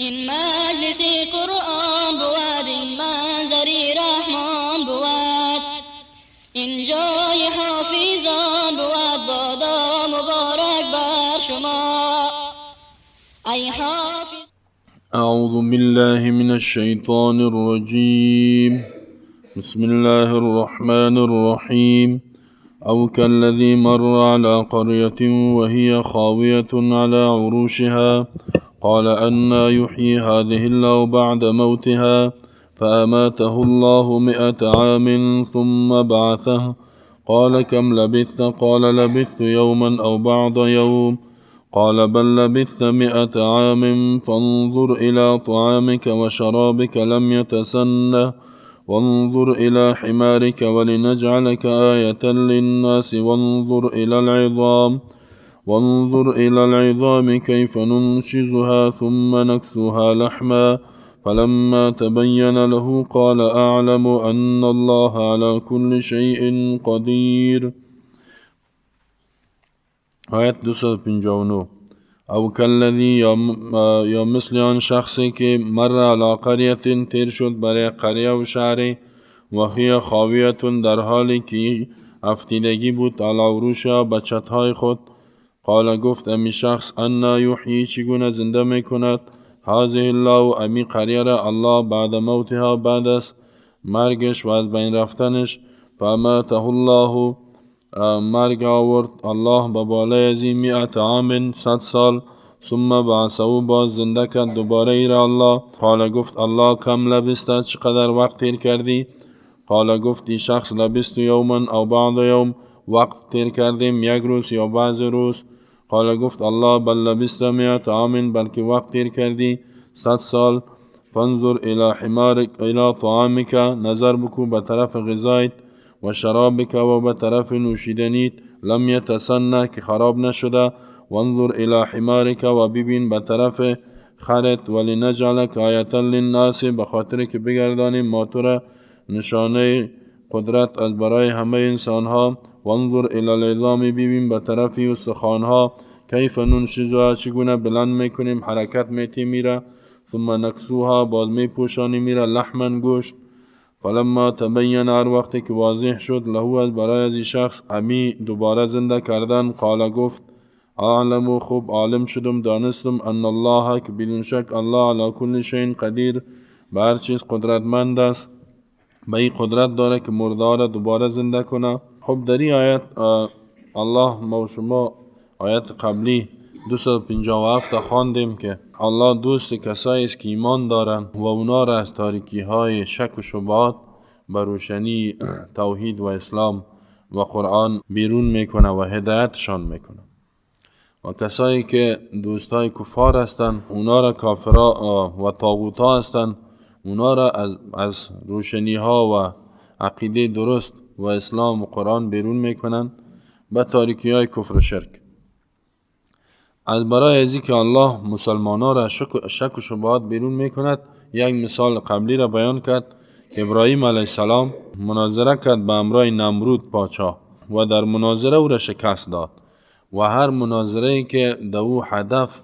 این مجلس قرآن بود، این منظری رحمان بود، این جای حافظان بود. بادا مبارک بر شما ای حافظ. اعوذ بالله من الشیطان الرجیم. بسم الله الرحمن الرحیم. او كالذي مر على قرية وهي خاوية على عروشها قال أنى يحيي هذه الله بعد موتها فأماته الله 100 عام ثم بعثه قال كم لبثت؟ قال لبثت يوما أو بعض يوم قال بل لبثت 100 عام فانظر إلى طعامك وشرابك لم يتسنه وانظر إلى حمارك ولنجعلك آية للناس وانظر إلى العظام كيف ننشزها ثم نكسوها لحما فلما تبين له قال أعلم أن الله على كل شيء قدير. آیت 259. او کالذی یا مثل آن شخصی که مر علی قریة تیر شد برای قریه و شهری و هی خاویتون در حالی که افتیدگی بود علی عروشها به چتهای خود. قال گفت امی شخص انا یحیی چگونه زنده می کند هذه الله امی قریه را الله بعد موتها بعد از مرگش و از بین رفتنش. فاماته الله مرگ آورد الله به بالای ازی 100 عام 100 سال ثم بعثه باز زنده کرد دوباره ای را الله. قال گفت الله کم لبثت چقدر وقت تیر کردی؟ قال گفت ای شخص لبثت یوما او بعض یوم وقت تیر کردیم یک روز یا بعض روز. قال گفت الله بل لبثت 100 عام بلکه وقت تیر کردی 100 سال. فانظر الى حمارک الى طعامک نظر بکو به طرف غذایت و شرابک و به طرف نوشیدنیت لم یتسنه که خراب نشده. وانظر الى حمارک و ببین به طرف خرت ولنجعلک آیتا للناس بخاطر که بگردانیم ما تو را نشانه قدرت از برای همه انسان ها. وانظر الى العظام ببین به طرف استخوان ها کیف ننشزها چگونه بلند میکنیم حرکت میتی میره. ثم نکسوها باز میپوشانی میره لحما گوشت. فلما تبین هر وقتی که واضح شد له از برای از شخص امی دوباره زنده کردن قال گفت اعلم خوب عالم شدم دانستم ان الله که بدون شک الله علی کل شیء قدیر به هر چیز قدرتمند است به این قدرت داره که مرده را دوباره زنده کنه. خب در این آیت الله ما و شما آیت قبلی 257 خواندیم که الله دوست کسایی است که ایمان دارن و اونا را از تاریکی های شک و شبهات به روشنی توحید و اسلام و قرآن بیرون میکنه و هدایتشان میکنه. و کسایی که دوستای کفار هستن اونا را کافرها و طاغوت ها هستن اونا را از روشنی ها و عقیده درست و اسلام و قرآن بیرون میکنن به تاریکی های کفر و شرک. از برای ازی که الله مسلمانان را شک و شبهات بیرون میکند یک مثال قبلی را بیان کرد که ابراهیم علیه السلام مناظره کرد به همراه نمرود پادشاه و در مناظره او را شکست داد و هر مناظره ای که در او هدف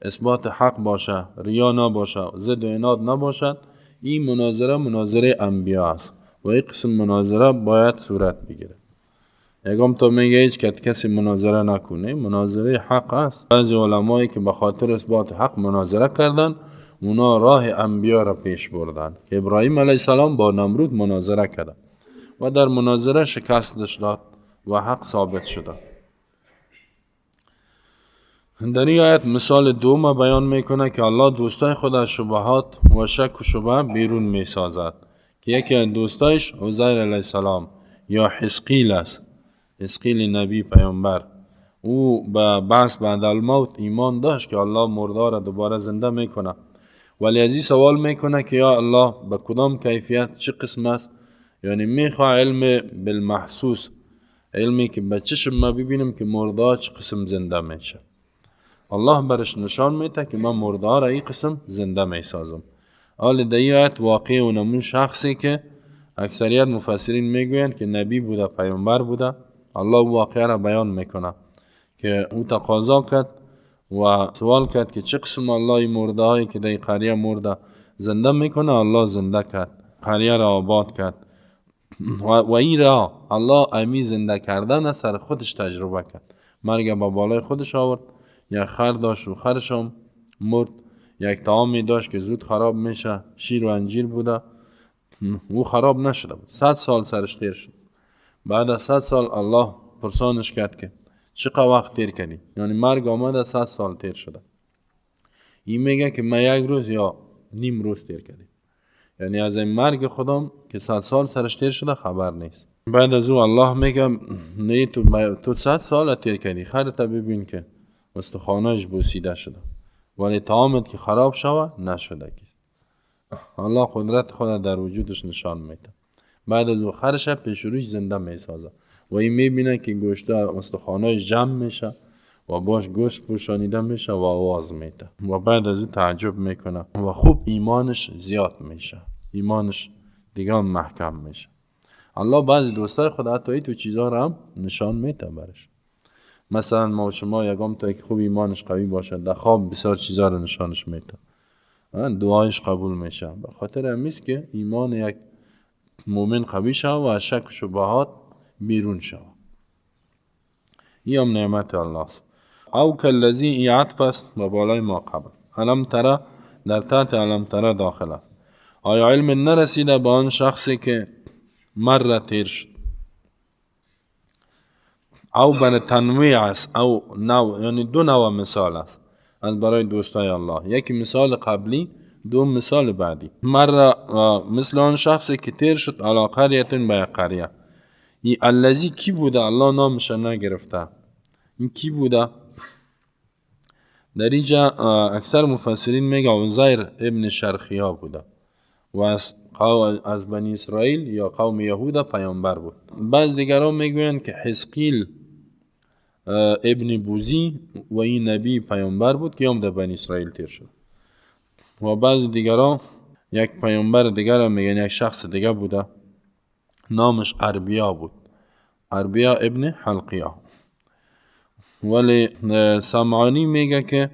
اثبات حق باشه ریا نباشه ضد و عناد نباشد این مناظره انبیا است و این قسم مناظره باید صورت بگیره. یکم تو میگه هیچ کسی مناظره نکنه مناظره حق است. بعضی علمایی که به خاطر اثبات حق مناظره کردن اونا راه انبیا را پیش بردن که ابراهیم علیه السلام با نمرود مناظره کرد و در مناظره شکستش داد و حق ثابت شد. در این آیت مثال دوم بیان میکنه که الله دوستای خود از شبهات و شک و شبه بیرون میسازد که یکی از دوستایش عزیر علیه السلام یا حزقیل است. حزقیل نبی پیامبر او به بعث بعد الموت ایمان داشت که الله مرده را دوباره زنده میکنه ولی از این سوال میکنه که یا الله به کدام کیفیت چه قسم است؟ یعنی میخواه علم بالمحسوس علمی که به چشم ما ببینم که مرده چه قسم زنده میشه. الله برش نشان میده که من مرده را این قسم زنده میسازم. حال در این آیت واقع اونمون شخصی که اکثریت مفسرین میگویند که نبی بوده پیامبر بوده الله واقعه را بیان میکنه که او تقاضا کرد و سوال کرد که چه قسم الله این مرده هایی که در قریه مرده زنده میکنه. الله زنده کرد، قریه را آباد کرد و این را الله امی زنده کردن سر خودش تجربه کرد. مرگ با بالای خودش آورد. یک خر داشت و خرش هم مرد. یک طعامی داشت که زود خراب میشه، شیر و انجیر بوده، او خراب نشده بود. 100 سال سرش تیر شد. بعد از 100 سال الله پرسانش کرد که چقدر وقت تیر کردی؟ یعنی مرگ آمده 100 سال تیر شده. این میگه که من یک روز یا نیم روز تیر کردیم. یعنی از این مرگ خودم که 100 سال سرش تیر شده خبر نیست. بعد از او الله میگه نه تو 100 سال تیر کردی، خرت ببین که استخوانش بوسیده شده ولی طعامت که خراب شوه نشده. الله قدرت خود در وجودش نشان میده. بعد از او خرش پیش روش زنده میسازه و این میبینه که گوشت استخوانش جمع میشه و باش گوشت پوشانیده میشه و آواز میده و بعد از او تعجب میکنه و خوب ایمانش زیاد میشه، ایمانش دیگه محکم میشه. الله بعضی دوستای خود حتی تو چیزها رو هم نشان میده برش. مثلا ما و شما یکم تا که خوب ایمانش قوی باشه در خواب بسیار چیزها رو نشانش میده، دعایش قبول میشه. به خاطر همیست که ایمان یک مومن قوی شد و از شک و شبهات بیرون شد. این هم نعمت الله است. او کالذی ای عطف است و بالای ما قبل. علم تره در تحت علم تره داخل است. آیا علم نرسیده به آن شخصی که مر تیر شد؟ او بر تنویع است او نوع، یعنی دو نوع مثال است از برای دوستای الله. یکی مثال قبلی، دو مثال بعدی. مر مثل آن شخصی که تیر شد علی قریه به قریه. این الذی کی بوده؟ الله نامش نگرفته. این کی بوده؟ در اینجا اکثر مفسرین میگه عزیر ابن شرخیا بوده و از بنی اسرائیل یا قوم یهود پیامبر بود. بعض دیگران میگویند که حزقیل ابن بوزی و این نبی پیامبر بود که هم در بنی اسرائیل تیر شد. و بعض دیگران یک پیامبر دیگر میگن یک شخص دیگر بوده، نامش اربیا بود، اربیا ابن حلقیا. ولی سمعانی میگه که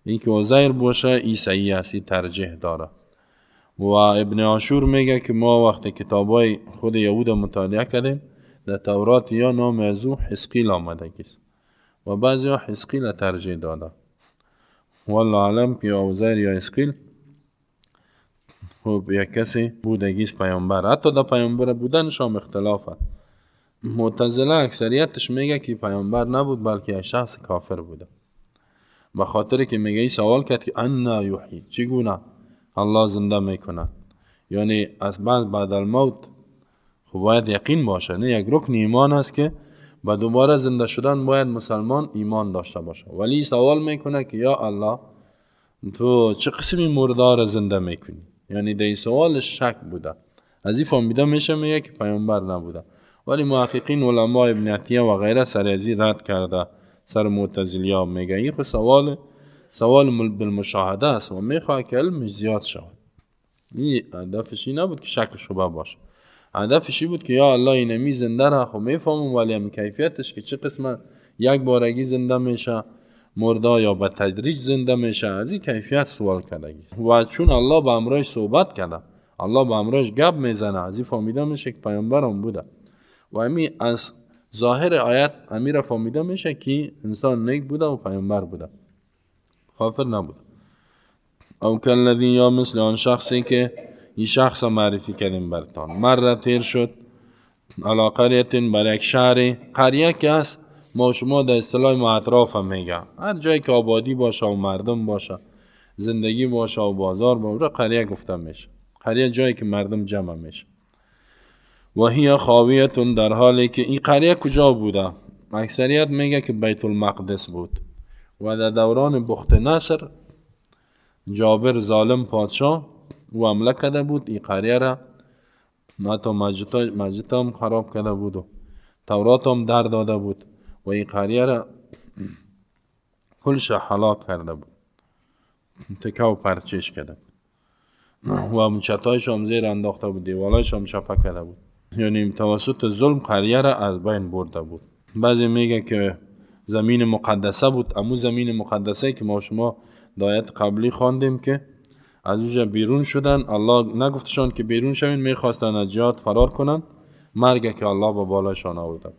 این که عزیر باشه عیسی است، این ترجیح داره. و ابن عاشور میگه که ما وقتی کتابای خود یهود مطالعه کردیم در تورات یا نام از او حزقیل آمده است و بعضی ها حزقیل ترجیح داده. والله علم که عزیر یا حزقیل خب یک کسی بودگیست پیامبر. حتی در پیامبر بودنش هم اختلافه. معتزله اکثریتش میگه که پیامبر نبود بلکه یک شخص کافر بوده. به خاطر که میگه ای سوال کرد که انا یحیی، چگونه الله زنده میکنه؟ یعنی از بعد الموت خب باید یقین باشه، نه یک رکن ایمان است که با دوباره زنده شدن باید مسلمان ایمان داشته باشه. ولی سوال میکنه که یا الله تو چه قسمی مردار زنده میکنی؟ یعنی در این سوال شک بوده. از این فهمیده میشه میگه که پیامبر نبوده. ولی محققین علماء ابن عطیه و غیره سر ازی رد کرده، سر معتزلیا میگه این خود سوال بالمشاهده است و میخواه که علمش زیاد شود. این هدفشی نبود که شک شبه باشه، هدفشی بود که یا الله اینمی زنده را خب میفهمم ولی هم کیفیتش که چه قسمه یک بارگی زنده میشه مرده یا به تدریج زنده میشه، از این کیفیت سوال کردگی. و چون الله با امرش صحبت کرده، الله با امرش گپ میزنه، از این فهمیده میشه که پیامبر هم بوده. و امی از ظاهر آیت امیر فهمیده میشه که انسان نیک بوده و پیامبر بوده، کافر نبوده. او کالذی یا مثل آن شخصی که این شخص معرفی کردیم برتان، مر تیر شد علی قریه بر یک شهر. قریه که است ما شما در اصطلاح ما اطراف هم میگه، هر جایی که آبادی باشه و مردم باشه، زندگی باشه و بازار باشه، قریه گفته میشه. قریه جایی که مردم جمع میشه. و هی خاویتون، در حالی که این قریه کجا بوده؟ اکثریت میگه که بیت المقدس بود. و در دوران بخت نصر جابر ظالم پادشاه و حمله کرده بود این قریه را، حتی مسجد هم خراب کرده بود و تورات هم در داده بود و این قریه را کلش هلاک کرده بود، تکه و پرچیش کرده بود و چتایش هم زیر انداخته بود، دیوالایش هم چپه کرده بود. یعنی توسط ظلم قریه را از بین برده بود. بعضی میگه که زمین مقدسه بود. امو زمین مقدسه که ما شما دایت قبلی خواندیم که از اونجا بیرون شدن، الله نگفتشان که بیرون شوین، میخواستن از جهاد فرار کنن، مرگ که الله با بالایشان آورده،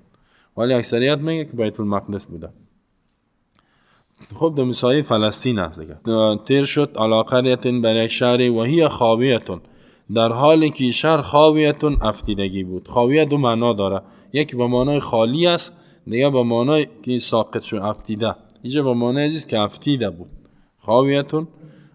ولی اکثریت میگه که بیت المقدس بوده. خب در مسایه فلسطین است دیگه. تیر شد علی قریة بر یک شهر و هی خاویتون، در حالی که شهر خاویتون افتیدگی بود. خاویه دو معنا داره، یک به معنای خالی است، دیگه به معنای که ساقط شد، افتیده. اینجا به معنای است که افتیده بود. خاویتون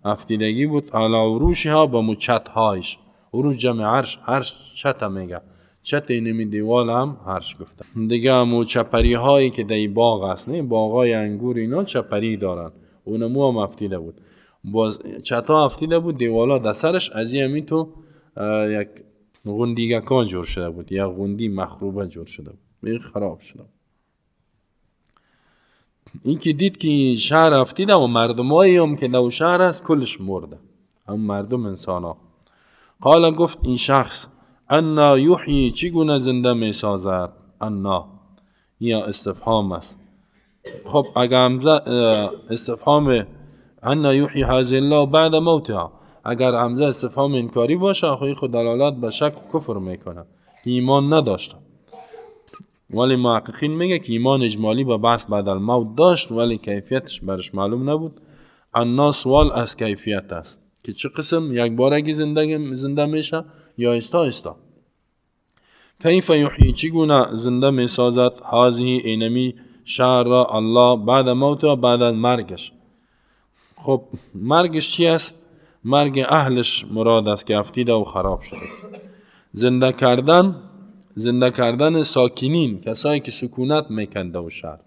افتیدگی بود. علی عروشها، با مچتهایش. عروش جمع عرش، عرش چت میگه، چت اینمی دیوال هم عرش گفته دیگه. همو چپری هایی که در باغ است، نه باغای انگور اینا چپری دارن، اونمو هم افتیده بود. باز چتا افتیده بود، دیوالا در سرش از این تو یک غندیگکان جور شده بود، یا غندی مخروبه جور شده بود، خراب شده بود. این که دید که شهر افتیده و مردمایی هم که در شهر است کلش مرده، هم مردم انسان ها. قال گفت این شخص انا یحیی، چگونه زنده می سازد؟ انا یا استفهام است. خب اگر همزه استفهام انا یحیی هذه الله بعد موتها، اگر همزه استفهام انکاری باشه خود دلالت به شک و کفر میکنه، ایمان نداشت. ولی محققین میگه که ایمان اجمالی به بحث بعد الموت داشت، ولی کیفیتش برش معلوم نبود. انا سوال از کیفیت است که چه قسم، یک بارگی زنده میشه یا استا. کیف یحیی، چگونه زنده می سازد؟ هذه اینمی شهر را الله بعد موت، بعد از مرگش. خب مرگش چی است؟ مرگ اهلش مراد است که افتیده و خراب شده. زنده کردن ساکنین، کسایی که سکونت میکنده و شهر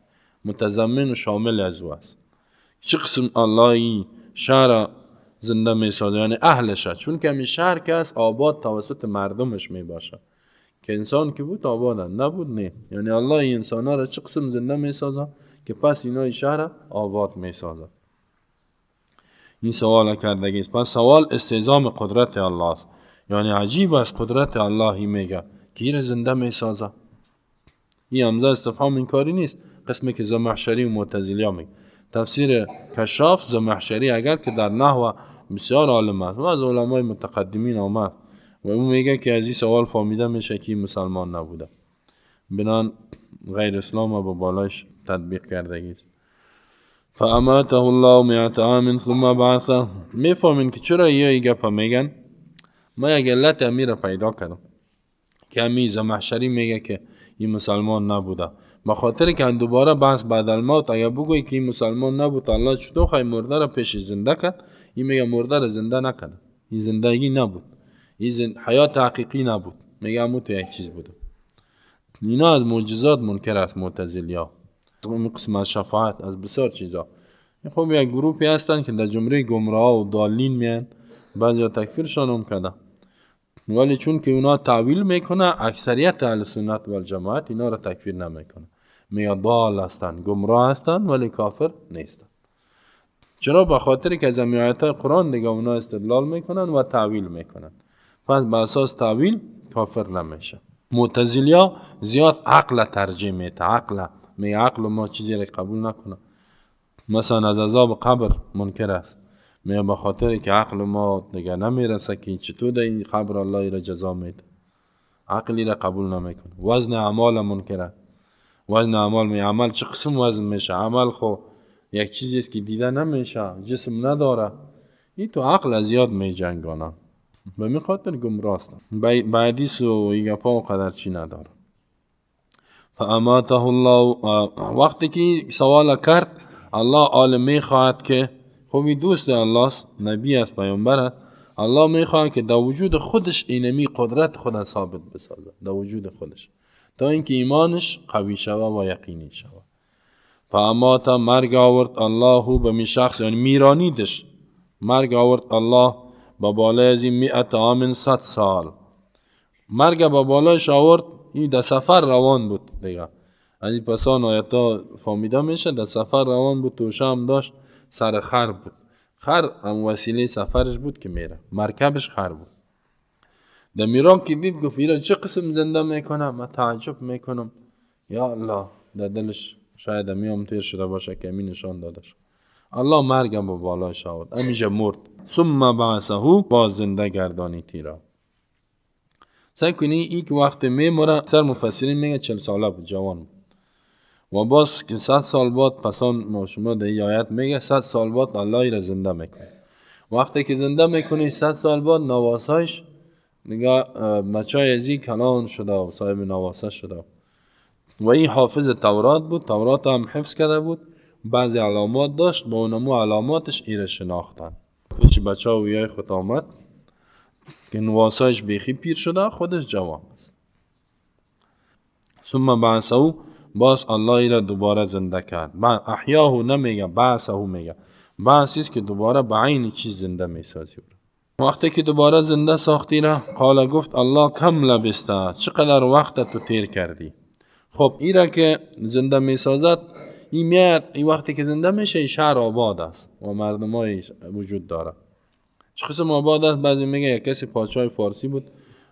متضمن و شامل از او است. چه قسم الله این شهر زنده می سازد؟ یعنی اهلش، چون که می شهر که است آباد توسط مردمش می باشه، که انسان که بود آبادن نبود، نه. یعنی الله این انسان ها را چه قسم زنده می سازد که پس اینا شهر آباد می سازد. این سوال کردگی است. پس سوال استعظام قدرت الله است، یعنی عجیب است قدرت الله میگه که این زنده می سازد. این همزه استفهام انکاری نیست، قسمی که زمخشری و معتزلی میگه. تفسیر کشاف زمخشری اگر که در نحو بسیار عالم است و از علمای متقدمین آمد و اون میگه که از این سوال فهمیده میشه که مسلمان نبوده، بنان غیر اسلام و با بالایش تطبیق کردگی است. فاماته الله 100 عام ثم بعثه. میفهمین که چرا یه گپ میگن؟ ما یک علت امیر پیدا کردم که امی زمخشری میگه که این مسلمان نبوده، بخاطر که دوباره بحث بعد الموت اگه بگوی که این مسلمان نبود، الله چطور خواهی مرده را پیش زنده کرد؟ این میگه مرده را زنده نکرد، این زندگی نبود، این حیات حقیقی نبود، میگه همون تو یک چیز بوده. اینا از معجزات منکر است معتزلیا، اون قسم از شفاعت، از بسیار چیزا. خب یک گروپی هستن که در جمله گمراه و ضالین میان، بعضی تکفیرشان هم کرده، ولی چون که اونا تعویل میکنه، اکثریت اهل سنت و الجماعت اینا را تکفیر نمیکنه، میگه ضال هستن، گمراه هستن، ولی کافر نیستن. چرا؟ به خاطر که از آیات قرآن دیگه اونا استدلال میکنن و تعویل میکنن، پس به اساس تعویل کافر نمیشه. معتزلیا زیاد عقل ترجیح میده، عقل ما چیزی را قبول نکنه. مثلا از عذاب قبر منکر است، میگه به خاطر که عقل ما دیگه نمیرسه که چطور در این قبر الله را جزا میده، عقلی را قبول نمیکنه. وزن اعمال منکره، وزن اعمال می عمل چه قسم وزن میشه؟ عمل خو یک چیزی است که دیده نمیشه، جسم نداره، این تو عقل زیاد می جنگانه، به می خاطر گمراه است. بعدی سو یگپا و قدر چی نداره. فاماته الله، وقتی که سوال کرد الله عالم می خواهد که خوبی دوست الله است، نبی است، پیامبر است، الله می خواهد که در وجود خودش اینمی قدرت خود ثابت بسازد، در وجود خودش، تا اینکه ایمانش قوی شود و یقینی شود. فامات، مرگ آورد الله به می شخص، یعنی میرانیدش، مرگ آورد الله با بالای از این 100 عام 100 سال. مرگ با بالایش آورد، این در سفر روان بود دیگه، از این پسان آیتا فهمیده میشه در سفر روان بود، توشه هم داشت، سر خر بود، خر هم وسیله سفرش بود که میره، مرکبش خر بود. در میران که دید گفت ایرا چه قسم زنده میکنم؟ من تعجب میکنم، یا الله، در دلش شاید امی تیر شده باشه که امی نشان داده شد. الله مرگم با بالایش آورد، امیجا مرد. ثم بعثه، باز زنده گردانی تیرا. سعی کنی این که وقت میمره، سر مفسرین میگه 40 ساله بود، جوان بود. و باز که 100 سال بعد پسان ما شما در این آیت میگه 100 سال بعد الله ای را زنده میکنه. وقتی که زنده میکنی 100 سال بعد نواسایش نگاه مچای ازی کلان شده و صاحب نواسه شده. و این حافظ تورات بود، تورات هم حفظ کرده بود، بعضی علامات داشت، با اونمو علاماتش ایره شناختن. پیش بچه ها ویای خود آمد که نواسایش بیخی پیر شده، خودش جوان است. ثم بعثه، باز الله ای را دوباره زنده کرد. احیاه نمیگه، بعثه میگه. بعثیست که دوباره به عین چیز زنده میسازی. وقتی که دوباره زنده ساختی را، قال گفت الله کم لبسته، چقدر وقت تو تیر کردی. خب این را که زنده میسازد، این میاد، این وقتی که زنده میشه شهر آباد است و مردم های وجود داره. چه قسم آباد است؟ بعضی میگه یک کسی پادشاه فارسی بود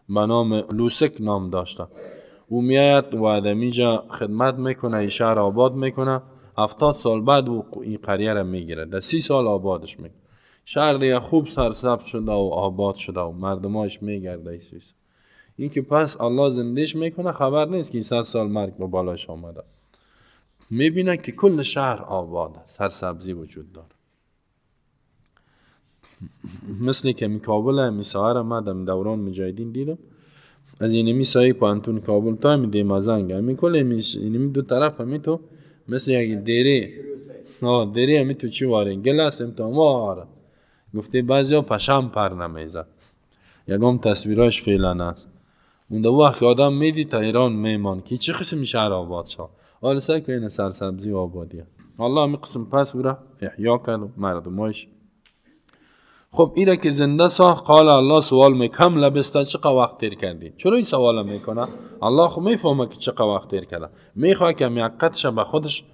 به نام لوسک نام داشته. او میاد و آدمیجا خدمت میکنه، این شهر آباد میکنه. 70 سال بعد او این قریه را میگیره، در 30 سال آبادش میکنه. شهر دیگه خوب سرسبز شده و آباد شده و مردماش میگرده ایسویس. این که پس الله زندهش میکنه، خبر نیست که 100 سال مرگ به بالاش آمده. میبینه که کل شهر آباد است، سرسبزی وجود داره. مثل که می کابل میساهر ما در دوران مجاهدین دیدم، از این میسایی پانتون کابل تا می دیمازنگ همی کل می دو طرف همی تو مثل یک دیره همی تو چی واره گلاس هم تو واره. گفته بعضی ها پشم پر نمیزد. یکم تصویراش فعلا است. اون دو وقت آدم میدی تا ایران میمان که چه قسم شهر آباد شد. حالا سر که این سرسبزی و آبادیه. الله می قسم پس او را احیا کرد و مردمایش. خب ایره که زنده ساخت، قال الله سوال میکم لبسته، چقدر وقت تیر کردی؟ چرا این سوال میکنه؟ الله خب میفهمه که چقدر وقت تیر کرده. میخواه که میقتش به خودش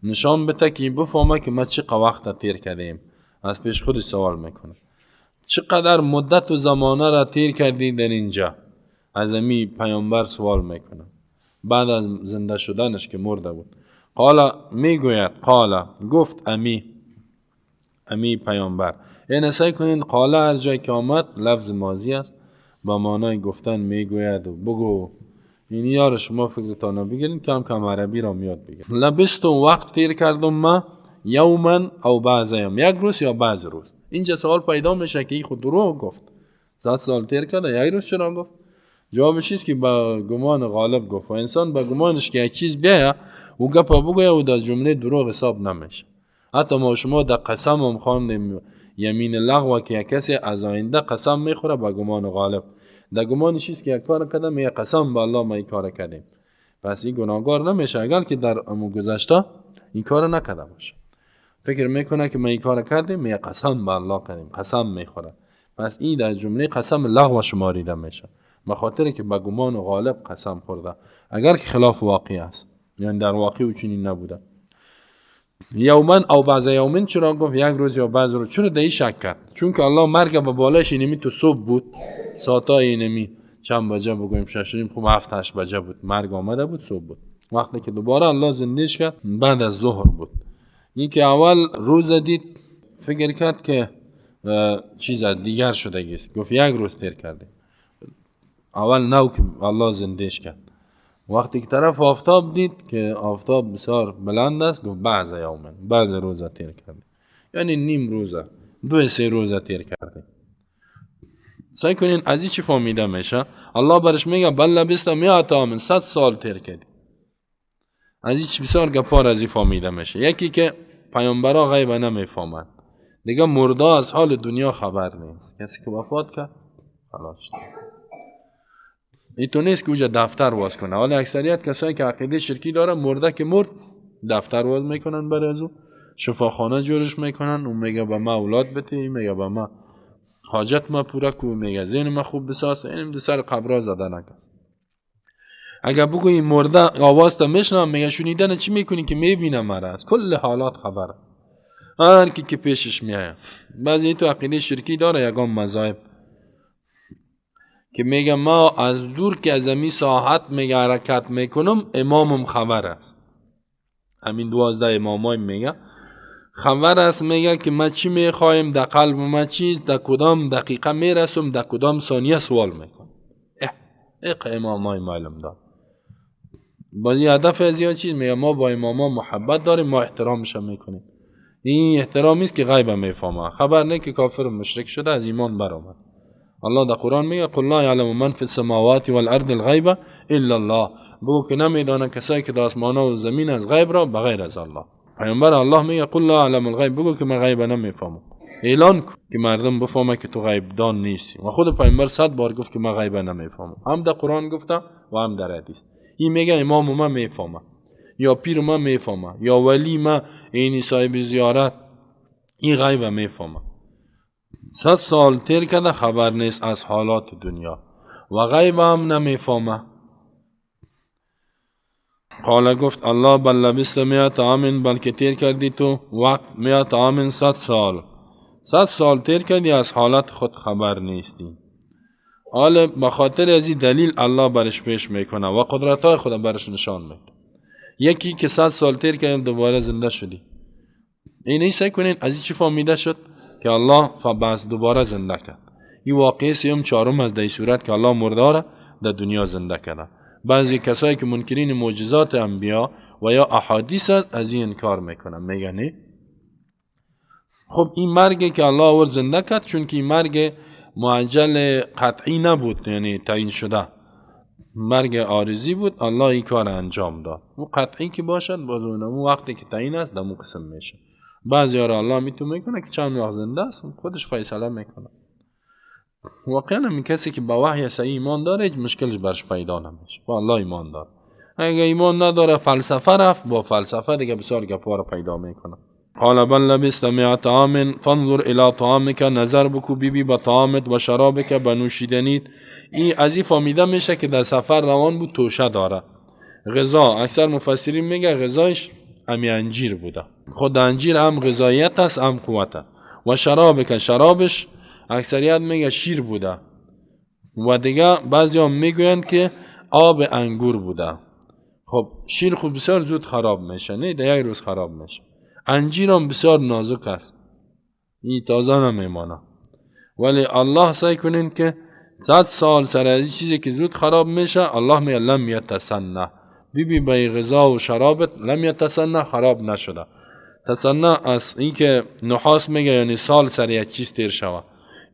نشان بده که بفهمه که ما چقدر وقت تیر کردیم. از پیش خودش سوال میکنه. چقدر مدت و زمانه را تیر کردی در اینجا؟ از امی پیامبر سوال میکنه. بعد از زنده شدنش که مرده بود. قال میگوید، قال گفت امی پیامبر. یعنی سعی کنید قال هر جای که آمد لفظ ماضی است، با معنای گفتن میگوید و بگو. این یار شما فکرتان بگیرین، کم کم عربی را میاد بگیرین. لبست و وقت تیر کردم ما یومن او بعض یوم، یک روز یا بعض روز. اینجا سوال پیدا میشه که این خود دروغ گفت. 100 سال تیر کرده، یک روز چرا گفت؟ جوابش است که با گمان غالب گفت. و انسان با گمانش که یک چیز بیاید و گپا بگوید و در جمله دروغ حساب نمیشه. حتی ما شما در قسم هم خواندیم یمین لغو که یک کسی از آینده قسم میخوره با گمان غالب. در گمانش است که یک کار کردم، یک قسم به الله ما این کار کردیم. پس این گناهگار نمیشه اگر که در گذشته این کار نکرده باشه. فکر میکنه که ما این کار کردیم، یک قسم به الله کردیم، قسم میخوره. پس این در جمله قسم لغو شماریده میشه، به خاطر که با گمان غالب قسم خورده، اگر که خلاف واقع است، یعنی در واقع او چنین نبوده. یومن او بعض یومن چرا گفت یک روز یا بعض روز؟ چرا در این شک کرد؟ چون که الله مرگ به بالایش اینمی تو صبح بود، ساعتای اینمی چند بجه بگویم 6 خوب 7-8 بجه بود، مرگ آمده بود، صبح بود. وقتی که دوباره الله زندهش کرد بعد از ظهر بود. این که اول روز دید فکر کرد که چیز دیگر شده گیست، گفت یک روز تیر کرده. اول نو که الله زندهش کرد، وقتی که طرف آفتاب دید که آفتاب بسیار بلند است، گفت بعض یومن، بعض روزه تیر کرده، یعنی نیم روزه، 2-3 روزه تیر کرده. سعی کنین از این چی فهمیده میشه؟ الله برش میگه بل لبست 100 عام، 100 سال تیر کردی. از این چی بسیار گپار از این فهمیده میشه. یکی که پیامبرا غیب نمیفهمند، دیگه مرده از حال دنیا خبر نیست. کسی که وفات کرد خلاص شد. اینطور نیست که اوجا دفتر واز کنه. حالا اکثریت کسایی که عقیده شرکی داره، مرده که مرد دفتر واز میکنن، برای از او شفاخانه جورش میکنن. اون میگه به ما اولاد بده، این میگه به ما حاجت ما پورا کو، میگه ذهن ما خوب بساز. اینم سر قبرها زده نکس. اگر بگویی مرده آواز تا میشنم، میگه شنیدن چی میکنی که میبینم مرا، کل حالات خبره، هر کی که پیشش میاد. بعضی تو عقیده شرکی داره، یگان مذاهب که میگه ما از دور که از امی ساحت میگه حرکت میکنم، امامم خبر است. همین 12 امامای میگه خبر است، میگه که ما چی میخوایم در قلب ما چیز در کدام دقیقه میرسم در کدام ثانیه سوال میکنم. امامای معلوم دار با این هدف از این چیز میگه ما با اماما محبت داریم، ما احترامش میکنیم. این احترامی است که غیب میفهمه، خبر نه که کافر و مشرک شده از ایمان برآمد. الله در قرآن میگه قل لا یعلم من فی السماوات والارض الغیب الا الله، بگو که نمیدانه کسایی که در آسمان و زمین از غیب را بغیر از الله. پیامبر الله میگه قل لا اعلم الغیب، بگو که من غیب نمیفهمم، اعلان کن که مردم بفهمه که تو غیب دان نیستی. و خود پیامبر 100 بار گفت که من غیب نمیفهمم، هم در قرآن گفته و هم در حدیث. این میگه امام ما میفهمه، یا پیر ما میفهمه، یا ولی ما این صاحب زیارت این غیب میفهمه. 100 سال تیر کرده خبر نیست از حالات دنیا و غیب هم نمیفهمه. قال گفت الله بل لبست 100 عام، بلکه تیر کردی تو وقت 100 عام 100 سال. 100 سال تیر کردی از حالت خود خبر نیستی. حال بخاطر از این دلیل الله برش پیش میکنه و قدرتای خود برش نشان میده. یکی که 100 سال تیر کرد دوباره زنده شدی، این ایسا کنین از این چی فهمیده شد که الله فبعث دوباره زنده کرد. این واقعی سیوم چهارم از در صورت که الله مرداره در دنیا زنده کرده. بعضی کسایی که منکرین معجزات انبیا و یا احادیث از این انکار میکنن، میگن نه خب این مرگی که الله آورد زنده کرد چون که این مرگ معجل قطعی نبود، یعنی تعیین شده، مرگ عارضی بود، الله این کار انجام داد. و قطعی که باشد باز اونم وقتی که تعیین است دمو قسم میشه. بعضی ها را الله میتونه میکنه که چند وقت زنده است خودش فیصله میکنه. واقعا این کسی که با وحی صحیح ایمان داره هیچ مشکلش برش پیدا نمیشه، با الله ایمان داره. اگه ایمان نداره فلسفه رفت، با فلسفه دیگه بسیار گپا را پیدا میکنه. قال بل لبست 100 عام فانظر الى طعامك، نظر بکو بیبی با طعامت و شرابک با نوشیدنیت. این از این فهمیده میشه که در سفر روان بود، توشه داره. غذا اکثر مفسرین میگه غذایش همی انجیر بوده، خود انجیر هم غذاییت است هم قوت است. و شرابک شرابش اکثریت میگه شیر بوده و دیگه بعضی هم میگویند که آب انگور بوده. خب شیر خوب بسیار زود خراب میشه، نه در یک روز خراب میشه. انجیر هم بسیار نازک است، این تازه نمیمانه. ولی الله سعی کنین که 100 سال سر از چیزی که زود خراب میشه الله میگه لم یتسنه، بیبی بای غذا و شرابت لم یتسنه، خراب نشده. تسنه از این که نحاس میگه یعنی سال سر یک چیز تیر شوه،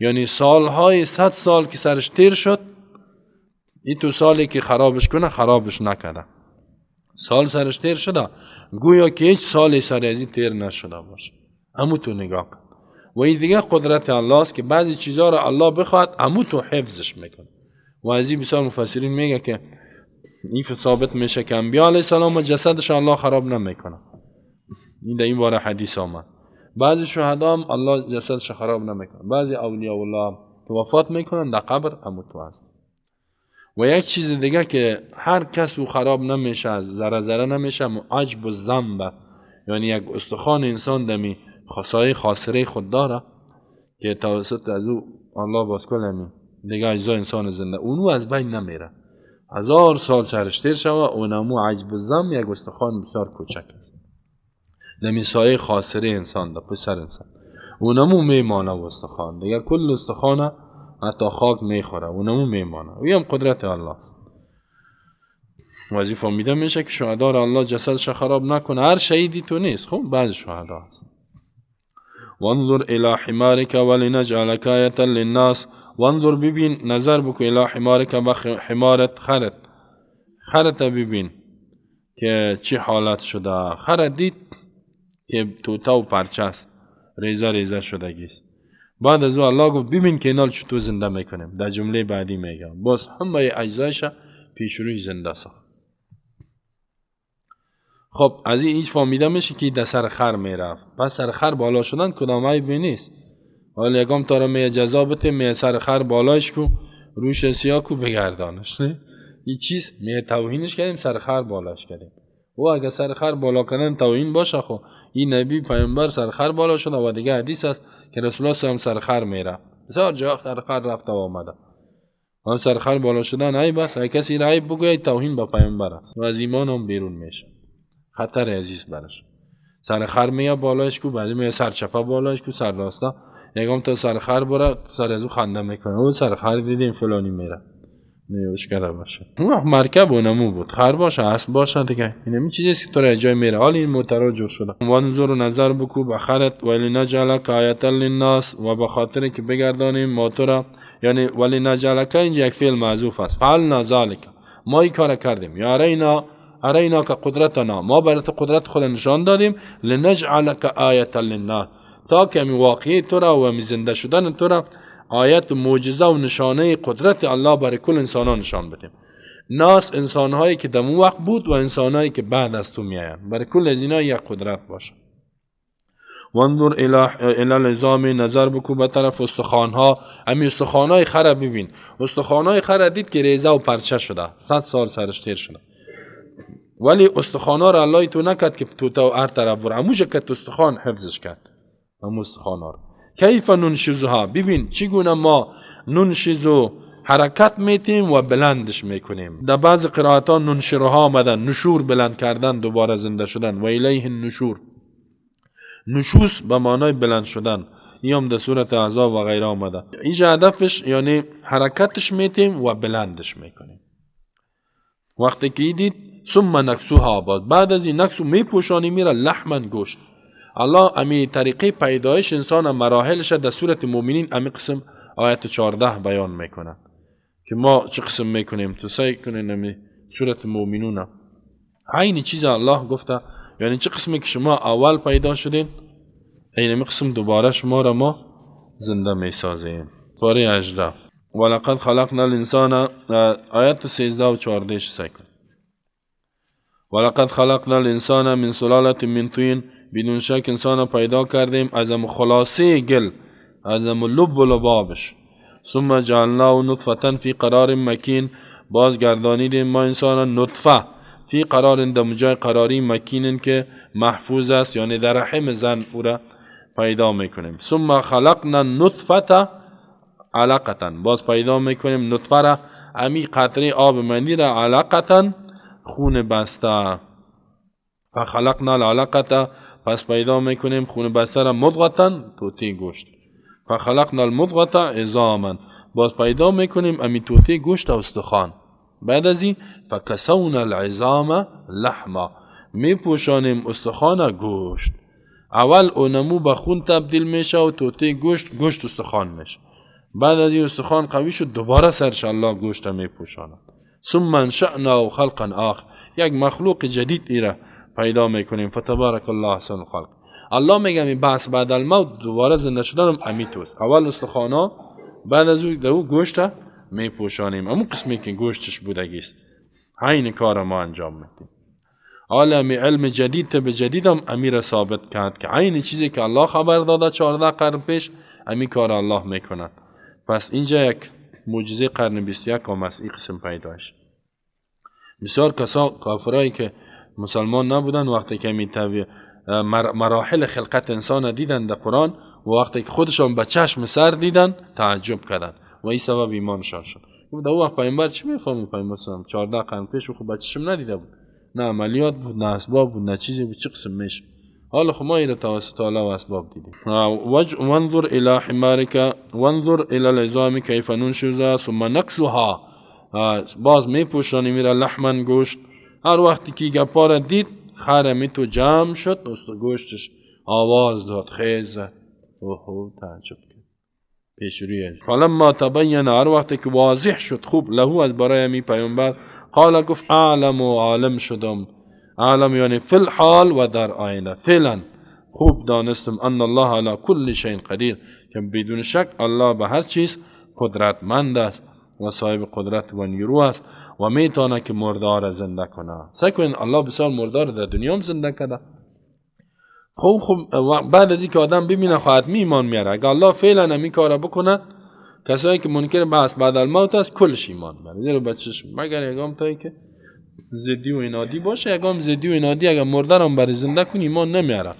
یعنی سالهای 100 سال که سرش تیر شد، این تو سالی که خرابش کنه خرابش نکرده، سال سرش تیر شده گویا که هیچ سالی سر ازی تیر نشده باشه. همو تو نگاه کن. و این دیگه قدرت الله است که بعضی چیزها را الله بخواد همو تو حفظش میکنه. و از این بسیار مفسرین میگه که این ثابت میشه که انبیاء علیه السلام جسدش الله خراب نمیکنه. این در این باره حدیث آمد. بعضی شهدا هم الله جسدش خراب نمیکنه، بعضی اولیاء الله که وفات میکنن در قبر همو تو هست. و یک چیز دیگه که هر کس او خراب نمیشه، ذره ذره نمیشه، عجب و ذنب، یعنی یک استخوان انسان دمی خاصای خاصره خود داره که توسط از او الله باز کلمی دیگه اجزا انسان زنده اونو از بین نمیره. 1000 سال سرش تیر شوه اونمو عجب و ذنب یک استخوان بسیار کوچک است دمی سایه خاصره انسان ده، پسر انسان اونمو میمانه و استخوان دیگه کل استخوانه حتی خاک میخوره اونمو میمانه. و هم قدرت الله. وظیفه فهمیده میشه که شهدا را الله جسدش خراب نکنه. هر شهیدی تو نیست، خب بعض شهدا هست. وانظر الى حمارك ولنجعلك آیة للناس، وانظر ببین، نظر بکو الى حمارك بحمارت خرت ببین که چی حالت شده. خرت دید که توته و پرچه است، ریزه ریزه شدگیست. بعد از او الله گفت ببین که اینال چطور زنده میکنیم. در جمله بعدی میگه باز همه اجزایش پیش روی زنده ساخت. خب از این هیچ فهمیده میشه که در سر خر میرفت. پس سر خر بالا شدن کدام عیبی نیست. حالا یکم تا را می جزا بده می سر خر بالایش کو روش سیاه کو بگردانش، نه این چیز می توهینش کردیم، سر خر بالاش کردیم. و اگر سر خر بالا کردن توهین باشه، خب این نبی پیامبر سر خر بالا شده و دیگه حدیث است که رسول الله هم سر خر میره. بسیار جا سر خر رفته و آمده. آن سر خر بالا شدن عیب است. اگه کسی عیب بگوید توهین به پیامبر است و از ایمان هم بیرون میشه. خطر عزیز براش. سر خر میه بالایش کو، بعدی میه سر چپا بالایش کو، سر راستا یکم تا سر خر بره، سر ازو خنده میکنه او سر خر دیدیم فلانی میره نیوش کرده باشه. اون مرکب اونمو بود، خر باشه اسب باشه دیگه، این چیزی که تو را جای میره. حال این موتورا جور شده. وانظر نظر بکو بخرت ولی نجعلک آیت للناس، و به خاطر که بگردانیم موتورا، یعنی ولی نجعلک اینجا یک فعل معذوف است. فعلنا ذلک، ما این کار کردیم. یا ارینا که قدرتنا، ما برات قدرت خود نشان دادیم. لنجعلک آیت للناس، تا که می واقعی تو را و می زنده شدن تو را آیت و معجزه و نشانه قدرت الله برای کل انسان ها نشان بدیم. ناس انسانهایی که دمو وقت بود و انسانهایی که بعد از تو می آیند، برای کل از اینا یک قدرت باشه. وانظر الی العظام، نظر بکو به طرف استخوانها. امی استخوانهای خر ببین، استخوانهای خر دید که ریزه و پرچه شده، 100 سال سرش تیر شده، ولی استخوانها را الله تو نکرد که تو هر طرف بره، اموشه که تو استخوان حفظش کرد. امو استخوانها را کیف ننشزها، ببین چگونه ما ننشزو حرکت میتیم و بلندش میکنیم. در بعض قرائت ها ننشرها آمدن، نشور بلند کردن، دوباره زنده شدن. و الیه النشور، نشوز به معنای بلند شدن، این هم در سورت احزاب و غیره آمده. اینجا هدفش یعنی حرکتش میتیم و بلندش میکنیم. وقتی که دید ثم نکسوها، بعد از این نکسو میپوشانی میره لحمن، گوشت. الله امی طریقه پیدایش انسان مراحلش در سورت مومنین امی قسم آیت 14 بیان میکنه که ما چه قسم میکنیم. تو سعی کنین امی سورت مومنون عین چیز الله گفته، یعنی چه قسمی که شما اول پیدا شدین این امی قسم دوباره شما را ما زنده میسازیم. پاره 18 ولقد خلقنا الانسان، آیت 13 و 14 سعی کن. ولقد خلقنا الانسان من سلالة من طین، بدون شک انسان پیدا کردیم از خلاصه گل، از لب و لبابش. ثم جعلناه نطفة فی قرار مکین، باز گردانیدیم ما انسان نطفه فی قرار، در جای قراری مکین که محفوظ است، یعنی در رحم زن او را پیدا میکنیم. ثم خلقنا النطفة علقة، باز پیدا میکنیم نطفه را، امی قطره آب منی را، علقة خون بسته. فخلقنا العلقة، پس پیدا میکنیم خون بسته را، مضغة توتی گوشت. فخلقنا المضغة عظاما، باز پیدا میکنیم امی توتی گوشت استخوان. بعد از این فکسونا العظام لحما، میپوشانیم استخوان گوشت. اول اونمو به خون تبدیل میشه و توتی گوشت استخوان میشه. بعد از این استخوان قوی شد دوباره سرش الله گوشت میپوشاند. ثم انشأناه خلقا آخر، یک مخلوق جدید ایره پیدا میکنیم. فتبارک الله احسن الخالق. الله میگه می بحث بعد الموت، دوباره زنده شدن امیتوست. اول استخوانا، بعد از او گوشت میپوشانیم. اما قسمی که گوشتش بودگیست، عین کار ما انجام میدیم. عالم علم جدید به جدیدم امیر ثابت کرد که عین چیزی که الله خبر داده 14 قرن پیش، امی کار الله میکند. پس اینجا یک معجزه قرن 21 هم است، این قسم پیدایش. بسیار کافرایی که مسلمان نبودن وقتی که مراحل خلقت انسان دیدن در قرآن و وقتی که خودشان به چشم سر دیدن تعجب کردن و این سبب ایمانشان شد. در اون وقت پیامبر چی میفهمید؟ پیامبر 14 قرن پیش خود به چشم ندیده بود، نه عملیات بود، نه اسباب بود، نه چیزی بود، چه قسم میشه. حالا خب ما این توسط الله و اسباب دیدیم. وانظر الی حمارک وانظر الی العظام کیف ننشزها ثم نکسوها، باز میپوشانی میره لحمن گوشت. هر وقتی که گپا دید خرمی تو جمع شد، گوشتش آواز داد، خیز زد. اوه تعجب کرد. پیشوری فلما تبین، هر وقتی که واضح شد خوب له از برای می پیامبر، قال گفت اعلم و عالم شدم. عالم یعنی فی الحال و در آینه. فعلا خوب دانستم ان الله علی کل شیء قدیر، که بدون شک الله به هر چیز قدرتمند است و صاحب قدرت و نیرو است و میتونه که مردار زنده کنه. سکن الله بسیار مردار در دنیا هم زنده کرده. خوب بعد از اینکه آدم ببینه خواهد ایمان میاره. اگه الله فعلا همین کارا بکنه، کسایی که منکر بحث بعد الموت است کلش ایمان میاره. زیرا بچش مگر یگام تایی که زدی و انادی باشه، یگام زدی و انادی اگه مردار هم برای زنده کنی ایمان نمیاره.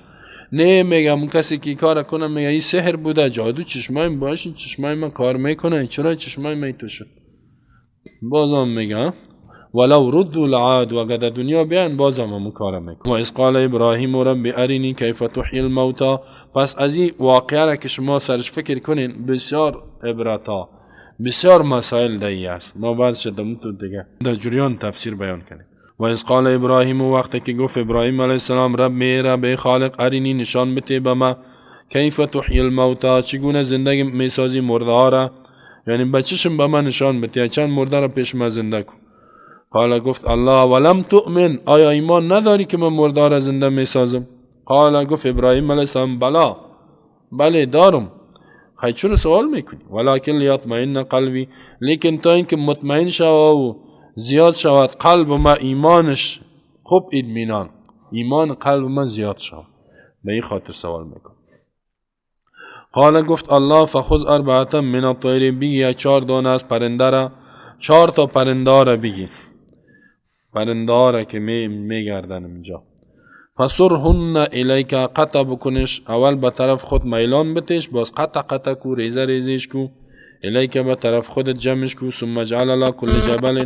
نه میگم کسی که کار کنه میگه این سحر بوده، جادو چشمایم باشه، چشمای من کار میکنه، چرا چشمای من تو شد؟ بازم میگم ولو ردوا لعاد و اگر در دنیا بیان باز هم همون کار میکنن. و از قال ابراهیم رب ارینی کیف تحیی الموتا. پس از این واقعه را که شما سرش فکر کنین بسیار عبرتا بسیار مسائل دایی است. ما بعدش تو دیگه در جریان تفسیر بیان کنیم. و از قال ابراهیم وقتی که گفت ابراهیم علیه السلام رب رب خالق ارینی نشان بده به ما کیف تحیی الموتا چگونه زندگی میسازی مرده ها را، یعنی بچشم به من نشان بده چند مرده را پیش ما زنده کن. قال گفت الله ولم تؤمن آیا ایمان نداری که من مرده را زنده میسازم؟ قال گفت ابراهیم علیه السلام بلا بله دارم. خیلی چرا سوال میکنی؟ ولکن لیطمئن قلبی لیکن تا اینکه مطمئن شود و زیاد شود قلب ما ایمانش خوب اطمینان ایمان قلب من زیاد شود به این خاطر سوال میکنم. قال گفت الله فخذ اربعه من الطیر بگی 4 دانه از پرنده را 4 تا پرنده را بگی پرنده را که میگردن اینجا فسرهن الیک قطع بکنش اول به طرف خود میلان بتش باز قطع کو ریزه ریزش کو الیک به طرف خودت جمعش کو ثم جعل علی کل جبل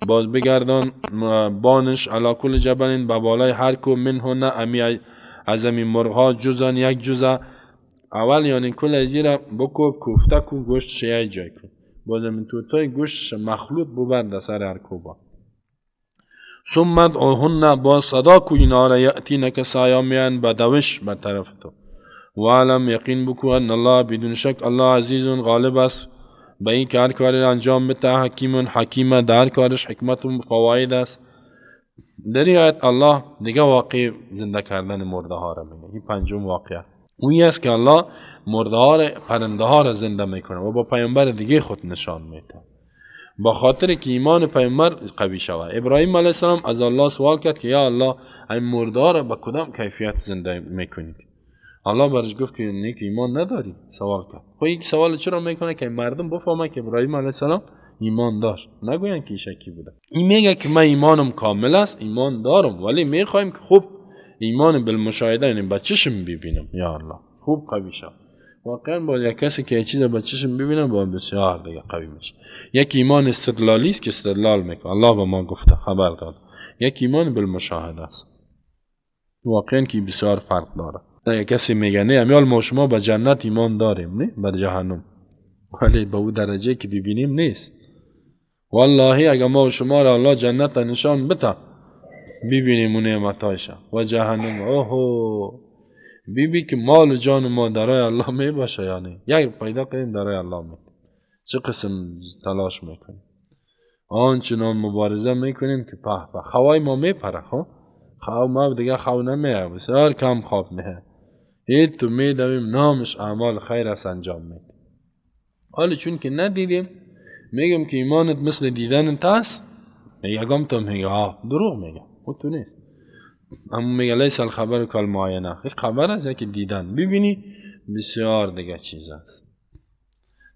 باز بگردان بانش علی کل جبل به بالای هر کو منهن امی عظمی مرغها جزن یک جزء اول یعنی کل ازیره بکو کوفته کو گوشت شیعه جای کن باز من توتای گوشت مخلوط ببرد سر هر کوبا ثم ادعوهن با صدا کو اینا را یأتینک سایامیان بدوش به طرف تو وعلم یقین بکو ان الله بدون شک الله عزیز غالب است به این که هر کاری را انجام بده حکیم در کارش حکمت و فواید است. در این آیت الله دیگه واقع زنده کردن مرده ها را میگه. این پنجم واقعه اونی است که الله مرده ها را پرنده ها را زنده میکنه و با پیامبر دیگه خود نشان میده با خاطر که ایمان پیامبر قوی شود. ابراهیم علیه السلام از الله سوال کرد که یا الله این مرده ها را به کدام کیفیت زنده میکنید؟ الله برش گفت که نیک ایمان نداری. سوال کرد. خب این سوال چرا میکنه که مردم بفهمن که ابراهیم علیه السلام ایمان داشت نگوین که شکی بوده. این میگه که من ایمانم کامل است ایمان دارم ولی میخوایم که خوب ایمان بالمشاهده یعنی با چشم ببینم یا الله خوب قوی شد. واقعا با یک کسی که چیز با چشم ببینه با بسیار دیگه قوی میشه. یک ایمان استدلالی است که استدلال میکنه الله به ما گفته خبر داد. یک ایمان بالمشاهده است واقعا که بسیار فرق داره. یک کسی میگه نه امیال ما شما به جنت ایمان داریم نه به جهنم ولی به اون درجه که ببینیم نیست. والله اگر ما شما را الله جنت نشان بده ببینیم اون نعمتایش و جهنم اوهو بی که مال و جان ما درای الله می باشه یعنی یک پیدا کنیم درای الله می چه قسم تلاش میکنیم آنچنان مبارزه میکنیم که په خوای ما میپره خو ما دیگه خو نمیه بسیار کم خواب میه اید تو میدویم نامش اعمال خیر است انجام میده. حالا چون که ندیدیم میگم که ایمانت مثل دیدن تاست یکم تو میگه دروغ میگه خود تو نیست اما میگه لیس الخبر کل معاینه این خبر است که دیدن ببینی بسیار دیگه چیز است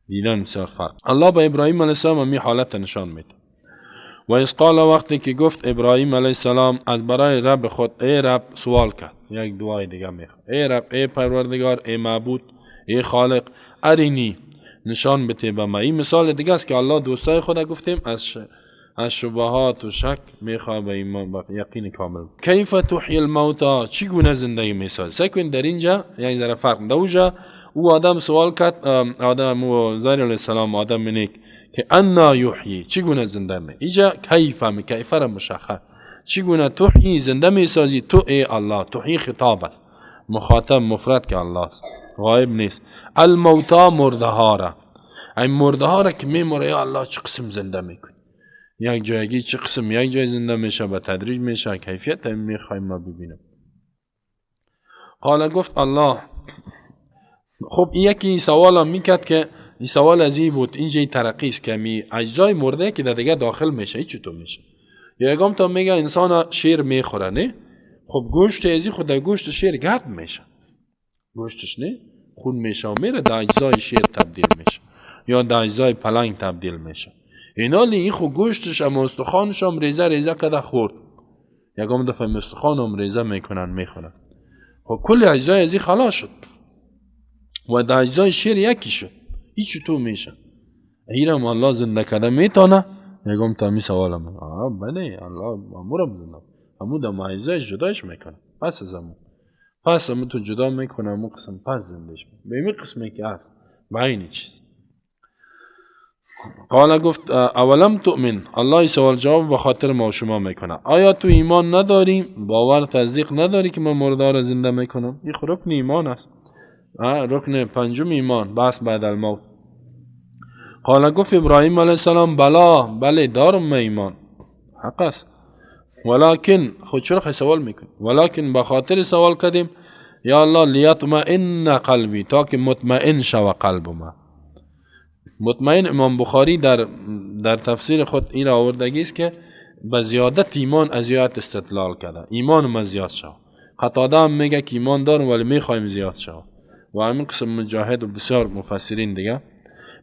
دیدن بسیار فرق. الله به ابراهیم علیه السلام همی حالت نشان میده. و از قال وقتی که گفت ابراهیم علیه السلام از برای رب خود ای رب سوال کرد یک دعای دیگه میخواد ای رب ای پروردگار ای معبود ای خالق ارینی نشان بده به ما. این مثال دیگه است که الله دوستای خود گفتیم از شبهات و شک میخواد به ایمان با یقین کامل. کیف تحیی الموتا چگونه زندگی میسازی؟ سکن در اینجا یعنی در فرق دوجا او آدم سوال کرد آدم و زهر علیه السلام آدم نیک که انا یحیی چگونه زنده می اینجا کیف را مشخص چگونه تحیی زنده میسازی تو ای الله تحیی خطاب است مخاطب مفرد که الله است غایب نیست. الموتا مرده ها را این مرده ها را که میموره یا الله چه قسم زنده میکنی یک جایگی چه قسم یک جای زنده میشه به تدریج میشه کیفیت هم میخوایم ما ببینیم. قال گفت الله خب یکی سوال هم میکرد که این سوال از این بود اینجا ترقی است که می اجزای مرده که در دیگه داخل میشه ای چطور میشه یا یکم تا میگه انسان شیر میخوره نه خب گوشت ازی خود در گوشت شیر گرد میشه گوشتش نه خون میشه و میره در اجزای شیر تبدیل میشه یا در اجزای پلنگ تبدیل میشه. اینا لی این خود گوشتش اما استخوانش هم ریزه کده خورد یکم دفعه استخوان هم ریزه میکنن میخورن خب کل اجزای ازی خلاص شد و در اجزای شیر یکی شد ای چطور میشه؟ ایرم الله زنده کرده میتونه یکم تا می سوالم بله الله مامور بزنم همون در معیزه جدایش میکنه پس از همون تو جدا میکنه همون قسم پس زندش به این قسمی که هست به این چیز. قال گفت اولم تؤمن، الله سوال جواب به خاطر ما و شما میکنه، آیا تو ایمان نداری، باور تصدیق نداری که من مرده را زنده میکنم؟ این رکن ایمان است، رکن پنجم ایمان، بس بعد الموت. قال گفت ابراهیم علیه السلام بله دارم من ایمان، حق است، ولکن خود چرا سوال میکنی؟ ولکن به خاطر سوال کردیم یا الله لیطمئن قلبی، تا که مطمئن شوه قلب ما. مطمئن امام بخاری در تفسیر خود این آوردگی است که به زیادت ایمان از زیادت استدلال کرده، ایمان ما زیاد شود. قتاده هم میگه که ایمان دارم ولی میخوایم زیاد شود، و همین قسم مجاهد و بسیار مفسرین دیگه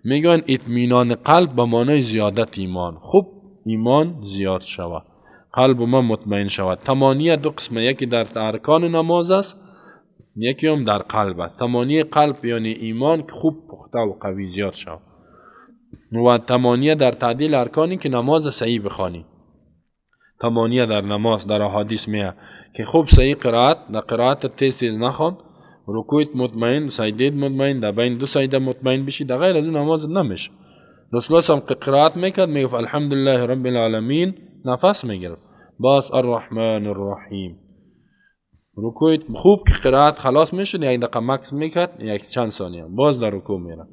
میگن اطمینان قلب به معنای زیادت ایمان، خوب ایمان زیاد شود، قلب ما مطمئن شود. تمانیه دو قسمه، یکی در ارکان نماز است، یکی هم در قلب است. تمانیه قلب یعنی ایمان که خوب پخته و قوی زیاد شود، و تمانیه در تعدیل ارکانی که نماز صحیح بخوانی. تمانیه در نماز در احادیث میه که خوب صحیح قرائت، در قرائت تیز نخوان، رکوعت مطمئن، سجدت مطمئن، در بین دو سجده مطمئن بشی، در غیر از اون نماز نمیشه. رسول الله هم قرائت میکرد میگفت الحمدلله رب العالمین، نفس میگرفت، باز الرحمن الرحیم. رکوعت خوب که قرائت خلاص میشد، یک دقیقه مکس میکرد، یک چند ثانیه باز در رکوع میره.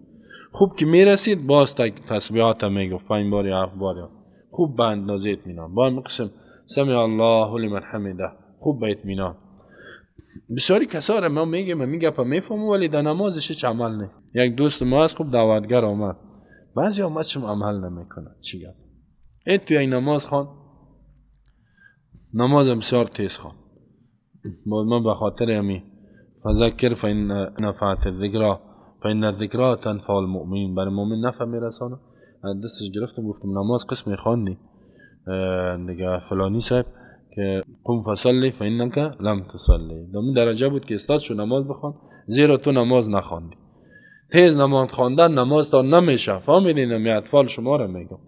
خوب که میرسید باز تسبیحات میگفت 5 بار یا 7 بار، خوب به اندازه اطمینان. با این قسم سمع الله لمن حمده، خوب به اطمینان. بسیاری کسا را ما میگه پا میفهمم ولی در نمازش هیچ عمل نه. یک دوست ما از خوب دعوتگر آمد، بعضی آمد شم عمل نمیکنه، چی گفت؟ ای توی این نماز خوان، نماز بسیار تیز خوان. من به خاطر همی فذکر فإن نفعت الذکرى فإن الذکرى تنفع المؤمنین، برای مؤمن نفع میرسانه. دستش گرفتم گفتم نماز قسمی خواندی دیگه فلانی صاحب که قم فصلی فإنک لم تصلی، در این درجه بود که استاد شو نماز بخوان، زیرا تو نماز نخواندی. تیز نماز خواندن نماز تا نمیشه، فهمیدین؟ می اطفال شما را میگم،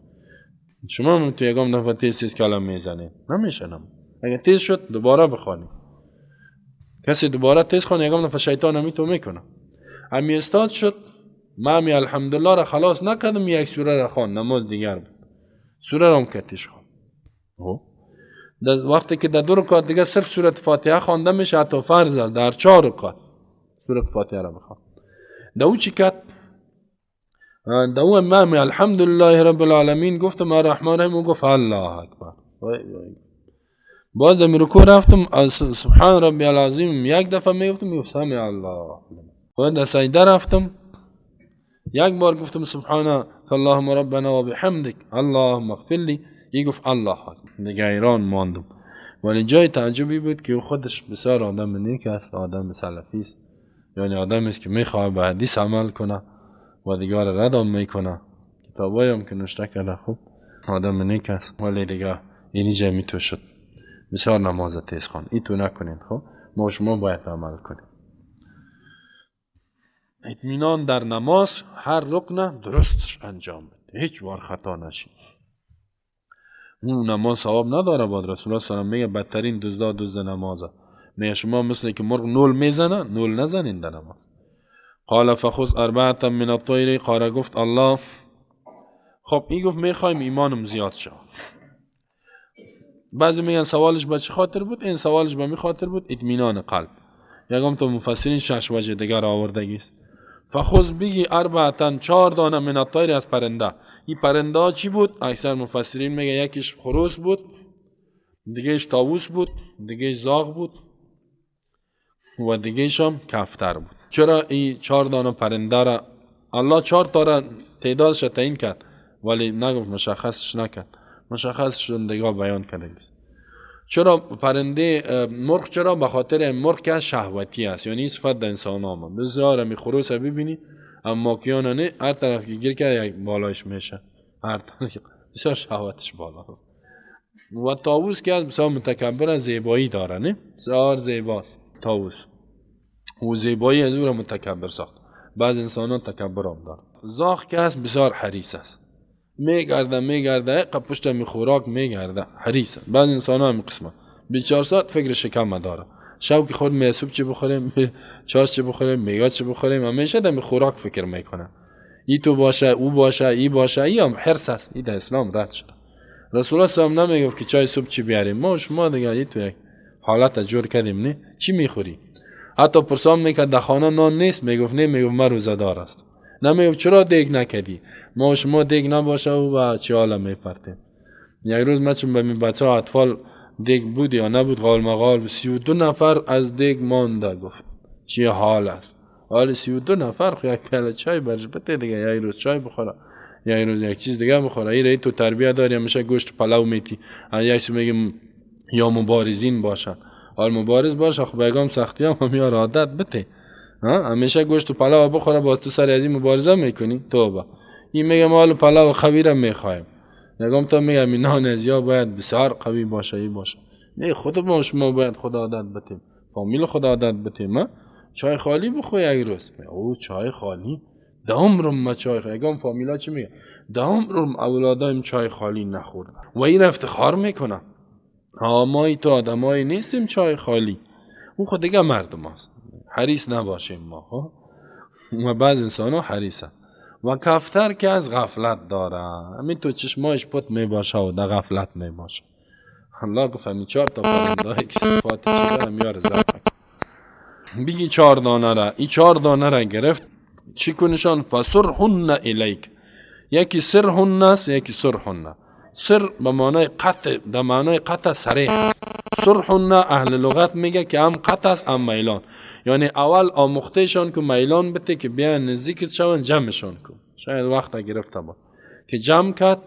شما هم تو یکم دفعه تیز کلم میزنید نمیشه نماز. اگه تیز شد دوباره بخوانی، کسی دوباره تیز خوانه یکم دفعه شیطان همی تو میکنه. همی استاد شد، ما همی الحمدلله را خلاص نکردم، یک سوره را خوان، نماز دیگر بود، سوره را هم کتیش خوان. وقتی که در 2 رکعت دیگه صرف سوره فاتحه خوانده میشه، حتی فرض در 4 رکعت سوره فاتحه را بخوان. دو چی کرد؟ دو امام الحمدلله رب العالمین گفتم الرحمن الرحیم، و گفت الله اکبر. باز در رکوع رفتم سبحان ربی العظیم، یک دفعه میگفتم سمع الله. و در سجده رفتم یک بار گفتم سبحان اللهم ربنا و بحمدک اللهم اغفر لی، گفت الله اکبر. دیگه ایران ماندم. ولی جای تعجبی بود که خودش بسیار آدم نیک است، آدم سلفی است، یعنی آدم است که میخواد به حدیث عمل کنه و دیگر رد میکنه، کتابایی هم که نوشته کرده. خوب آدم نیک است، ولی دیگه اینی جمعی تو شد. بسیار نماز تیز خوان، این تو نکنین. خب ما شما باید عمل کنیم. اطمینان در نماز، هر رکن درستش انجام بده، هیچ بار خطا نشید. اون نماز ثواب نداره. بعد رسول الله صلی الله علیه و میگه بدترین دزد نمازه. میگه شما مثل که مرغ نول میزنه، نول نزنین در نماز. قال فخذ 4 من الطیر، قال گفت الله. خب این گفت میخوایم ایمانم زیاد شد. بعضی میگن سوالش به چه خاطر بود؟ این سوالش به می خاطر بود اطمینان قلب. یکم تو مفسرین 6 وجه دیگر آوردگی است. فخذ بگی 4 دانه من الطیر، از پرنده. این پرنده چی بود؟ اکثر مفسرین میگه یکیش خروس بود، دیگهش طاووس بود، دیگهش زاغ بود و دیگهش هم کفتر بود. چرا این 4 دانه پرنده را الله 4 تا را تعدادش تعیین کرد ولی نگفت، مشخصش نکرد، مشخصش دیگه بیان کرده. چرا پرنده مرغ؟ چرا؟ به خاطر مرغ که شهوتی است، یعنی صفت در انسان آمد. بسیار همی خروس ببینی اما کیانه نه، هر طرف که گیر کرد یک بالایش میشه، هر طرف بسیار شهوتش بالا. و طاووس که بسیار متکبر، زیبایی داره، نه بسیار زیباست طاووس، و زیبایی از او را متکبر ساخت. بعض انسان ها تکبر هم داره. زاغ که بسیار حریص است، میگرده پشت می خوراک میگرده، حریصه. بعض انسان ها هم قسمه 24 ساعت فکر شکم داره، شب که خود میسوب چی بخوریم، چاش چی بخوریم، میگا چی بخوریم، همیشه در خوراک فکر میکنه. ای تو باشه، او باشه، ای باشه، ای هم حرص است. ای در اسلام رد شده. رسول الله صلی الله علیه و نمیگفت که چای صبح چی بیاریم. ما شما دیگه ای تو یک حالت جور کردیم، نه چی میخوری؟ حتی پرسان میکرد در خانه نان نیست، میگفت نه، میگفت من روزدار است. نمیگفت چرا دیگ نکردی؟ ما شما دیگ نباشه و چه حالا میپرتیم. یک روز من چون به می بچه ها اطفال دیگ بود یا نبود، قال مقال 32 نفر از دیگ مانده. گفت چی حال است؟ حال 32 نفر خو یک پیاله چای برش بده دیگه، یک روز چای بخوره، یک روز یک چیز دیگه بخوره. ای تو تربیت داری، همیشه گوشت پلو میتی. یکی میگم یا مبارزین باشن، حال مبارز باشه خب بیگم سختی هم میار عادت بده. همیشه گوشت پلو بخوره با تو سر از این مبارزه میکنی؟ توبه. این میگه مال پلو خبیرم میخوایم، نگم تو میگم این نان از یا باید بسیار قوی باشه، ای باشه. نه خود ما شما باید خدا عادت بتیم، فامیل خدا عادت بتیم. چای خالی بخوی یک روز. او چای خالی ده عمرم ما چای خالی. اگم فامیلا چی میگه؟ ده عمرم اولادایم چای خالی نخوردن و این افتخار میکنه. ما تو آدمایی نیستیم چای خالی. اون خود دیگه مردم هست. حریص نباشیم ما. و بعض انسان ها حریصن. و کفتر که از غفلت داره، همین تو چشمایش پت میباشه و در غفلت میباشه. الله گفت همین 4 تا پرنده که صفات چیزا هم یار زفت بگی 4 دانه را، این 4 دانه را گرفت چی کنشان؟ فسرهن الیک. یکی سرهن است، یکی سرهن. سر به معنای قطع، در معنای قطع صریح. سرهن اهل لغت میگه که هم قطع است هم میلان، یعنی اول آموختهشان که میلان بده که بیان نزدیکت شون، جمعشان کن. شاید وقت گرفته با که جمع کرد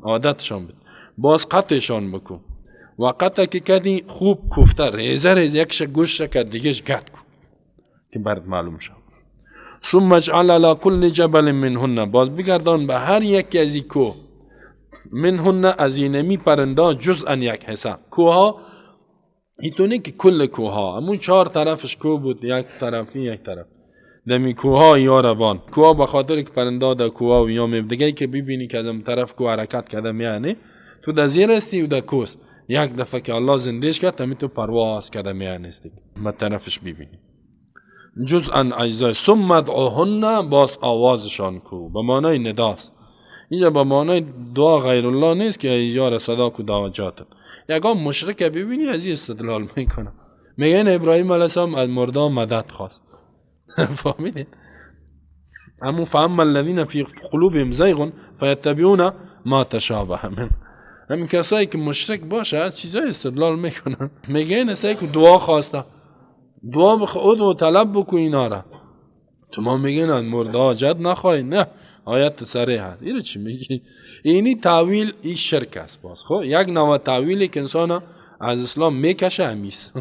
عادتشان بده، باز قطعشان بکن و قطع که کردی خوب کوفته ریزه ریزه یکش گوشه که دیگهش گرد کن که برد معلوم شد. ثم اجعل على كل جبل منهن، باز بگردان به هر یکی از این کوه، منهن از اینمی پرنده جزءا یک حصه. کوها اینطوری که کل کوها همون 4 طرفش کوه بود، یک طرفی یک طرف دمی کوها یا روان. کوها به خاطر که پرنده در کوها و یا دیگه که ببینی که از طرف کوه حرکت کرده میانه تو در زیر استی و در کوست، یک دفعه که الله زندهش کرد تمی تو پرواز کرده میانه استی به طرفش ببینی. جزءا اجزای. ثم ادعوهن، باز آوازشان کو، به معنای نداست. اینجا به معنای دعا غیر الله نیست که یار صدا کو دعوجاتت. یکم مشرک ببینی از این استدلال میکنه، میگه ابراهیم علیه السلام از مردان مدد خواست. فهمیدید؟ اما فاما الذین فی قلوبهم زیغ فیتبعون ما تشابه منه. همین کسایی که مشرک باشه از چیزای استدلال میکنن، میگه این کسایی که دعا خواسته، دعا بخواد و طلب بکن اینا را. تو ما میگن از مرده حاجت نخواهی، نه آیت صریح هست. اینو چی میگی؟ اینی تعویل این شرک است. باز خب یک نوع تعویلی که انسان از اسلام میکشه همیست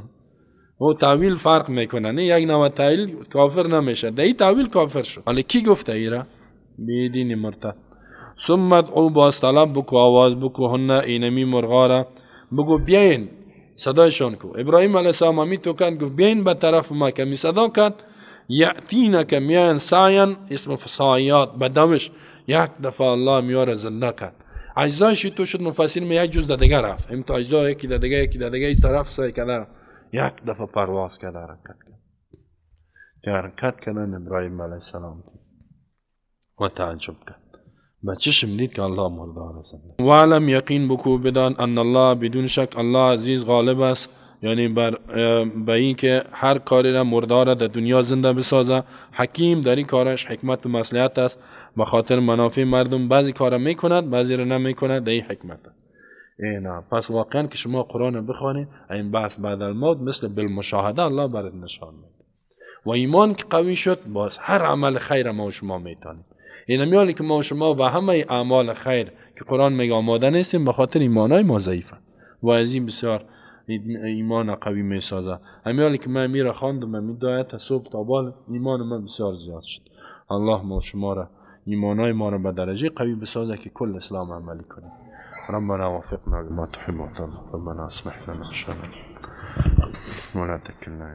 و تعویل فرق میکنه. نه یک نوع تعویل کافر نمیشه، در این تعویل کافر شد. حالا کی گفته ایرا؟ بیدین مرتد. ثم ادعو، باز طلب بکو، آواز بکو، هن اینمی مرغارا، بگو بیاین صدایشان کو. ابراهیم علیه السلام همی تو کن گفت بیاین به طرف ما، که می صدا کن یأتینک میان ساین، اسم فسایات بدمش یک دفعه الله میاره زنده کرد. اجزایشی تو شد مفسر می یک جز دیگه رفت، این تا اجزا یکی دیگه یکی دیگه این طرف سای کدر یک دفعه پرواز کرد، حرکت کردن ابراهیم علیه السلام و تعجب کرد. بچشم دید که الله مردار است. و علم یقین بکو بدان ان الله بدون شک الله عزیز غالب است، یعنی به این که هر کاری را مردار در دنیا زنده بسازه. حکیم در این کارش حکمت و مصلحت است، به خاطر منافع مردم بعضی کارا میکند بعضی را نمیکند، در این حکمت است. اینا پس واقعا که شما قرآن بخوانید این بحث بعد الموت مثل بالمشاهده الله برات نشان میده و ایمان که قوی شد باز هر عمل خیر ما و شما میتونیم. این میالی که ما و شما و همه اعمال خیر که قرآن میگه آماده نیستیم به خاطر ایمانای ما ضعیفه و از این بسیار ایمان قوی میسازه. همیالی که من میره خواندم من میدایت صبح تا بال ایمان من بسیار زیاد شد. الله ما و شما را ایمانای ما را به درجه قوی بسازه که کل اسلام عملی کنیم. ربنا وفقنا لما تحب وترضى، ربنا اصلح لنا شأننا ولا تكلنا